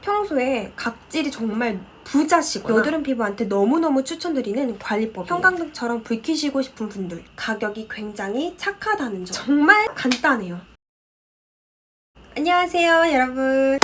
평소에 각질이 정말 부자시거나 여드름 피부한테 너무너무 추천드리는 관리법이에요. 형광등처럼 붉히시고 싶은 분들, 가격이 굉장히 착하다는 점. 정말 간단해요. 안녕하세요 여러분.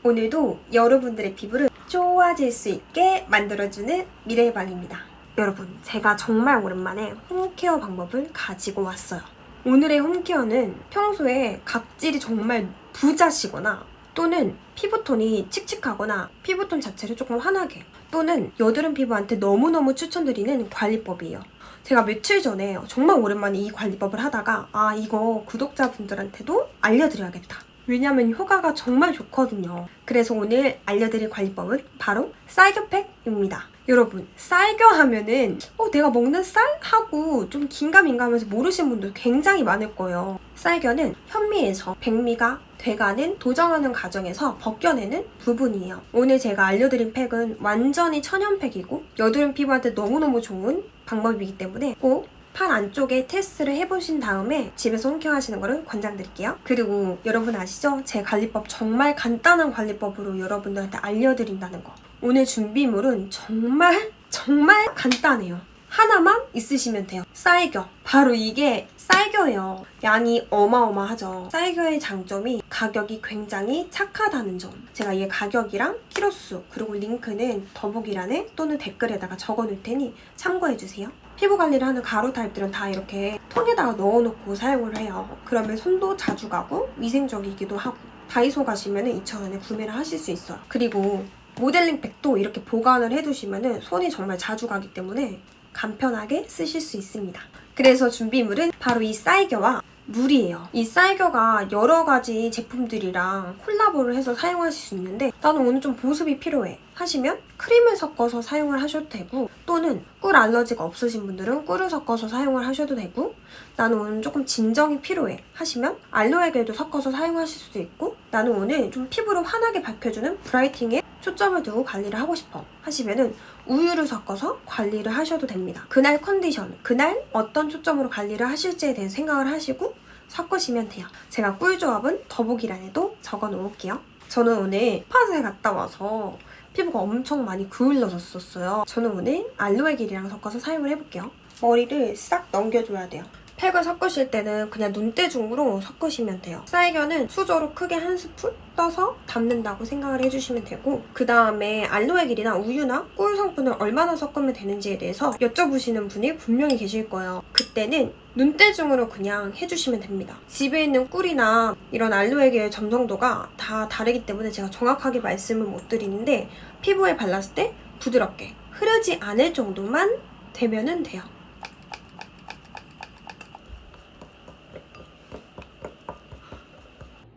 오늘도 여러분들의 피부를 좋아질 수 있게 만들어주는 미래의 방입니다. 여러분, 제가 정말 오랜만에 홈케어 방법을 가지고 왔어요. 오늘의 홈케어는 평소에 각질이 정말 부자시거나 또는 피부톤이 칙칙하거나 피부톤 자체를 조금 환하게 또는 여드름 피부한테 너무너무 추천드리는 관리법이에요. 제가 며칠 전에 정말 오랜만에 이 관리법을 하다가 이거 구독자분들한테도 알려드려야겠다. 왜냐면 효과가 정말 좋거든요. 그래서 오늘 알려드릴 관리법은 바로 쌀겨팩입니다. 여러분, 쌀겨 하면은 내가 먹는 쌀? 하고 좀 긴가민가하면서 모르시는 분들 굉장히 많을 거예요. 쌀겨는 현미에서 백미가 돼가는 도정하는 과정에서 벗겨내는 부분이에요. 오늘 제가 알려드린 팩은 완전히 천연팩이고 여드름 피부한테 너무너무 좋은 방법이기 때문에 꼭 팔 안쪽에 테스트를 해보신 다음에 집에서 홈케어 하시는 거를 권장드릴게요. 그리고 여러분 아시죠? 제 관리법 정말 간단한 관리법으로 여러분들한테 알려드린다는 거. 오늘 준비물은 정말 간단해요. 하나만 있으시면 돼요. 쌀겨. 바로 이게 쌀겨예요. 양이 어마어마하죠. 쌀겨의 장점이 가격이 굉장히 착하다는 점. 제가 이 가격이랑 키로수 그리고 링크는 더보기란에 또는 댓글에다가 적어놓을 테니 참고해주세요. 피부 관리를 하는 가루 타입들은 다 이렇게 통에다가 넣어놓고 사용을 해요. 그러면 손도 자주 가고 위생적이기도 하고 다이소 가시면 2,000원에 구매를 하실 수 있어요. 그리고 모델링 팩도 이렇게 보관을 해두시면 손이 정말 자주 가기 때문에 간편하게 쓰실 수 있습니다. 그래서 준비물은 바로 이 쌀겨와 물이에요. 이 쌀겨가 여러 가지 제품들이랑 콜라보를 해서 사용하실 수 있는데 나는 오늘 좀 보습이 필요해 하시면 크림을 섞어서 사용을 하셔도 되고 또는 꿀 알러지가 없으신 분들은 꿀을 섞어서 사용을 하셔도 되고 나는 오늘 조금 진정이 필요해 하시면 알로에겔도 섞어서 사용하실 수도 있고 나는 오늘 좀 피부를 환하게 밝혀주는 브라이팅에 초점을 두고 관리를 하고 싶어 하시면은 우유를 섞어서 관리를 하셔도 됩니다. 그날 컨디션, 그날 어떤 초점으로 관리를 하실지에 대해 생각을 하시고 섞으시면 돼요. 제가 꿀 조합은 더보기란에도 적어 놓을게요. 저는 오늘 스팟에 갔다 와서 피부가 엄청 많이 그을러졌었어요. 저는 오늘 알로에겔이랑 섞어서 사용을 해볼게요. 머리를 싹 넘겨줘야 돼요. 팩을 섞으실 때는 그냥 눈대중으로 섞으시면 돼요. 쌀겨는 수저로 크게 한 스푼 떠서 담는다고 생각을 해주시면 되고 그 다음에 알로에겔이나 우유나 꿀 성분을 얼마나 섞으면 되는지에 대해서 여쭤보시는 분이 분명히 계실 거예요. 그때는 눈대중으로 그냥 해주시면 됩니다. 집에 있는 꿀이나 이런 알로에겔 점성도가 다 다르기 때문에 제가 정확하게 말씀을 못 드리는데 피부에 발랐을 때 부드럽게 흐르지 않을 정도만 되면은 돼요.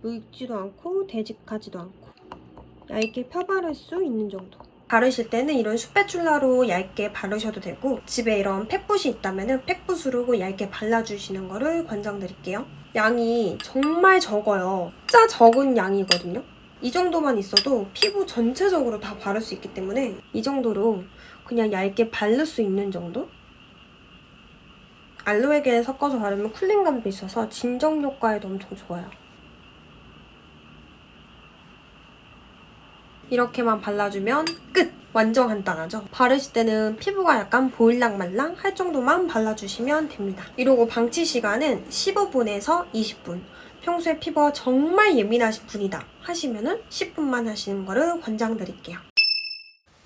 묽지도 않고 되직하지도 않고 얇게 펴바를 수 있는 정도. 바르실 때는 이런 슈페츌라로 얇게 바르셔도 되고 집에 이런 팩붓이 있다면 팩붓으로 얇게 발라주시는 거를 권장드릴게요. 양이 정말 적어요. 진짜 적은 양이거든요. 이 정도만 있어도 피부 전체적으로 다 바를 수 있기 때문에 이 정도로 그냥 얇게 바를 수 있는 정도? 알로에겔 섞어서 바르면 쿨링감도 있어서 진정 효과에도 엄청 좋아요. 이렇게만 발라주면 끝! 완전 간단하죠? 바르실 때는 피부가 약간 보일랑말랑 할 정도만 발라주시면 됩니다. 이러고 방치 시간은 15분에서 20분. 평소에 피부가 정말 예민하신 분이다 하시면은 10분만 하시는 거를 권장드릴게요.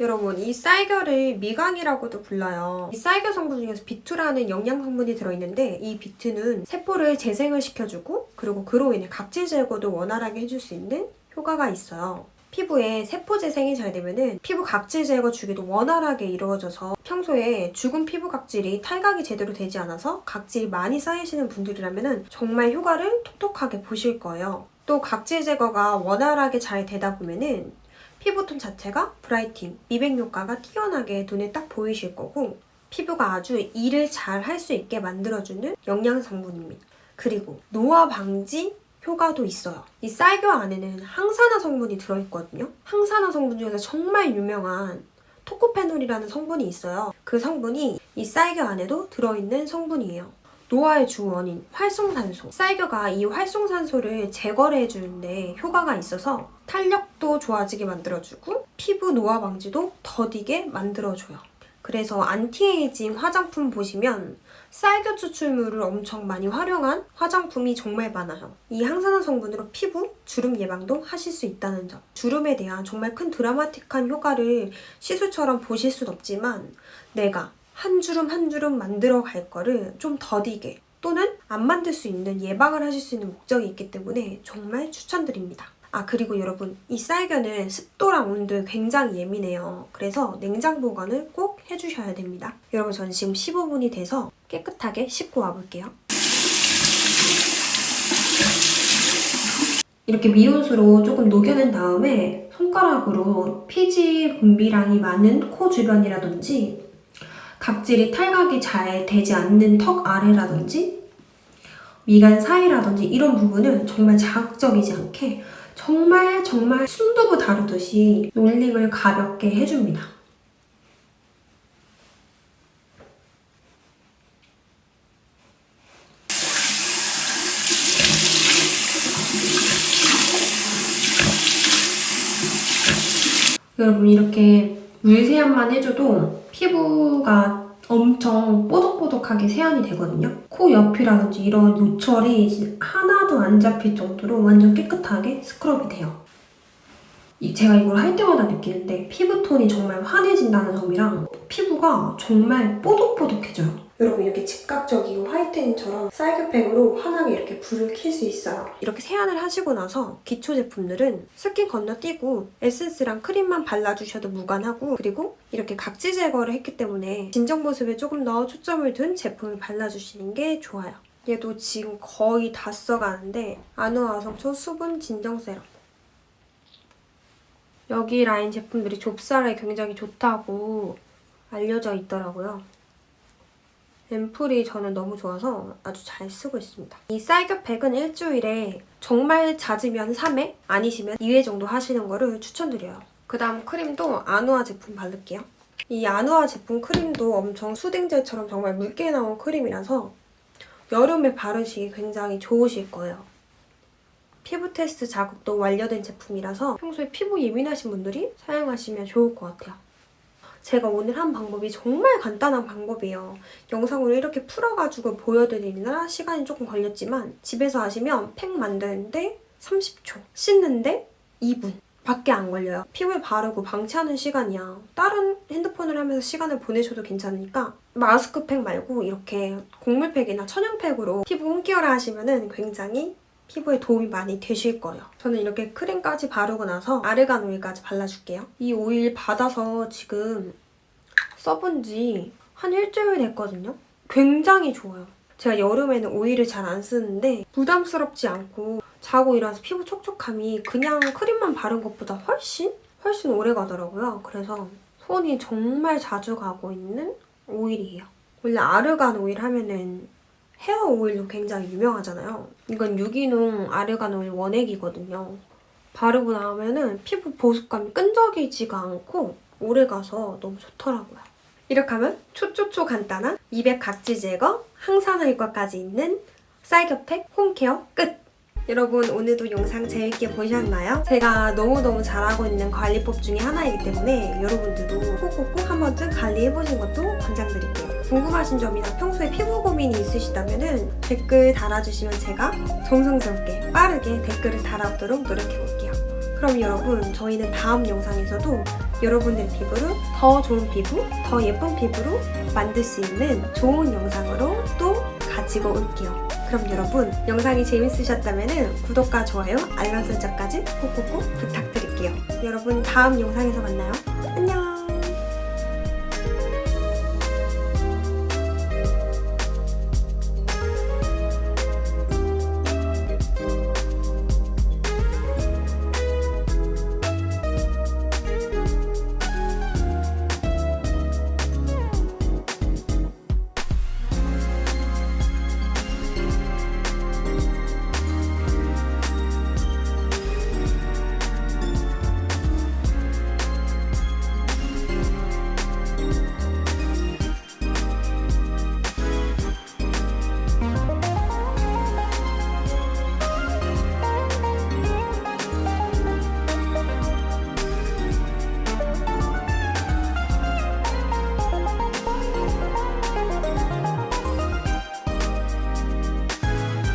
여러분, 이 쌀겨를 미강이라고도 불러요. 이 쌀겨 성분 중에서 비투라는 영양 성분이 들어있는데 이 비투는 세포를 재생을 시켜주고 그리고 그로 인해 각질 제거도 원활하게 해줄 수 있는 효과가 있어요. 피부에 세포 재생이 잘 되면은 피부 각질 제거 주기도 원활하게 이루어져서 평소에 죽은 피부 각질이 탈각이 제대로 되지 않아서 각질이 많이 쌓이시는 분들이라면은 정말 효과를 톡톡하게 보실 거예요. 또 각질 제거가 원활하게 잘 되다 보면은 피부톤 자체가 브라이팅, 미백 효과가 뛰어나게 눈에 딱 보이실 거고 피부가 아주 일을 잘 할 수 있게 만들어주는 영양 성분입니다. 그리고 노화 방지 효과도 있어요. 이 쌀겨 안에는 항산화 성분이 들어있거든요. 항산화 성분 중에서 정말 유명한 토코페놀이라는 성분이 있어요. 그 성분이 이 쌀겨 안에도 들어있는 성분이에요. 노화의 주원인 활성산소. 쌀겨가 이 활성산소를 제거를 해주는데 효과가 있어서 탄력도 좋아지게 만들어주고 피부 노화 방지도 더디게 만들어줘요. 그래서 안티에이징 화장품 보시면 쌀겨 추출물을 엄청 많이 활용한 화장품이 정말 많아요. 이 항산화 성분으로 피부 주름 예방도 하실 수 있다는 점. 주름에 대한 정말 큰 드라마틱한 효과를 시술처럼 보실 순 없지만 내가 한 주름 한 주름 만들어 갈 거를 좀 더디게 또는 안 만들 수 있는 예방을 하실 수 있는 목적이 있기 때문에 정말 추천드립니다. 아, 그리고 여러분, 이 쌀겨는 습도랑 온도에 굉장히 예민해요. 그래서 냉장 보관을 꼭 해주셔야 됩니다. 여러분, 저는 지금 15분이 돼서 깨끗하게 씻고 와볼게요. 이렇게 미온수로 조금 녹여낸 다음에 손가락으로 피지 분비량이 많은 코 주변이라든지 각질이 탈각이 잘 되지 않는 턱 아래라든지 미간 사이라든지 이런 부분을 정말 자극적이지 않게 정말 순두부 다루듯이 롤링을 가볍게 해줍니다. 여러분, 이렇게 물세안만 해줘도 피부가 엄청 뽀득뽀득하게 세안이 되거든요. 코 옆이라든지 이런 요철이 하나도 안 잡힐 정도로 완전 깨끗하게 스크럽이 돼요. 제가 이걸 할 때마다 느끼는데 피부톤이 정말 환해진다는 점이랑 피부가 정말 뽀득뽀득해져요. 여러분, 이렇게 즉각적이고 화이트닝처럼 쌀겨팩으로 환하게 이렇게 불을 켤 수 있어요. 이렇게 세안을 하시고 나서 기초 제품들은 스킨 건너뛰고 에센스랑 크림만 발라주셔도 무관하고, 그리고 이렇게 각질 제거를 했기 때문에 진정 모습에 조금 더 초점을 둔 제품을 발라주시는 게 좋아요. 얘도 지금 거의 다 써가는데 아누아성초 수분 진정 세럼. 여기 라인 제품들이 좁쌀에 굉장히 좋다고 알려져 있더라고요. 앰플이 저는 너무 좋아서 아주 잘 쓰고 있습니다. 이 쌀겨팩은 일주일에 정말 잦으면 3회, 아니시면 2회 정도 하시는 거를 추천드려요. 그 다음 크림도 아누아 제품 바를게요. 이 아누아 제품 크림도 엄청 수딩젤처럼 정말 묽게 나온 크림이라서 여름에 바르시기 굉장히 좋으실 거예요. 피부 테스트 자극도 완료된 제품이라서 평소에 피부 예민하신 분들이 사용하시면 좋을 것 같아요. 제가 오늘 한 방법이 정말 간단한 방법이에요. 영상으로 이렇게 풀어가지고 보여드리느라 시간이 조금 걸렸지만 집에서 하시면 팩 만드는데 30초, 씻는데 2분 밖에 안 걸려요. 피부에 바르고 방치하는 시간이야. 다른 핸드폰을 하면서 시간을 보내셔도 괜찮으니까 마스크팩 말고 이렇게 곡물팩이나 천연팩으로 피부 홈케어를 하시면 굉장히 피부에 도움이 많이 되실 거예요. 저는 이렇게 크림까지 바르고 나서 아르간 오일까지 발라줄게요. 이 오일 받아서 지금 써본 지 한 일주일 됐거든요. 굉장히 좋아요. 제가 여름에는 오일을 잘 안 쓰는데 부담스럽지 않고 자고 일어나서 피부 촉촉함이 그냥 크림만 바른 것보다 훨씬 오래 가더라고요. 그래서 손이 정말 자주 가고 있는 오일이에요. 원래 아르간 오일 하면은 헤어 오일로 굉장히 유명하잖아요. 이건 유기농 아르간 오일 원액이거든요. 바르고 나면은 피부 보습감이 끈적이지가 않고 오래가서 너무 좋더라고요. 이렇게 하면 초초초 간단한 미백 각질 제거, 항산화 효과까지 있는 쌀겨팩 홈케어 끝! 여러분, 오늘도 영상 재밌게 보셨나요? 제가 너무너무 잘하고 있는 관리법 중에 하나이기 때문에 여러분들도 꼭꼭꼭 한 번쯤 관리해보신 것도 권장드릴게요. 궁금하신 점이나 평소에 피부 고민이 있으시다면 댓글 달아주시면 제가 정성스럽게 빠르게 댓글을 달아오도록 노력해볼게요. 그럼 여러분, 저희는 다음 영상에서도 여러분들 피부를 더 좋은 피부, 더 예쁜 피부로 만들 수 있는 좋은 영상으로 또 가지고 올게요. 그럼 여러분, 영상이 재밌으셨다면 구독과 좋아요, 알람 설정까지 꼭꼭꼭 부탁드릴게요. 여러분, 다음 영상에서 만나요. 안녕!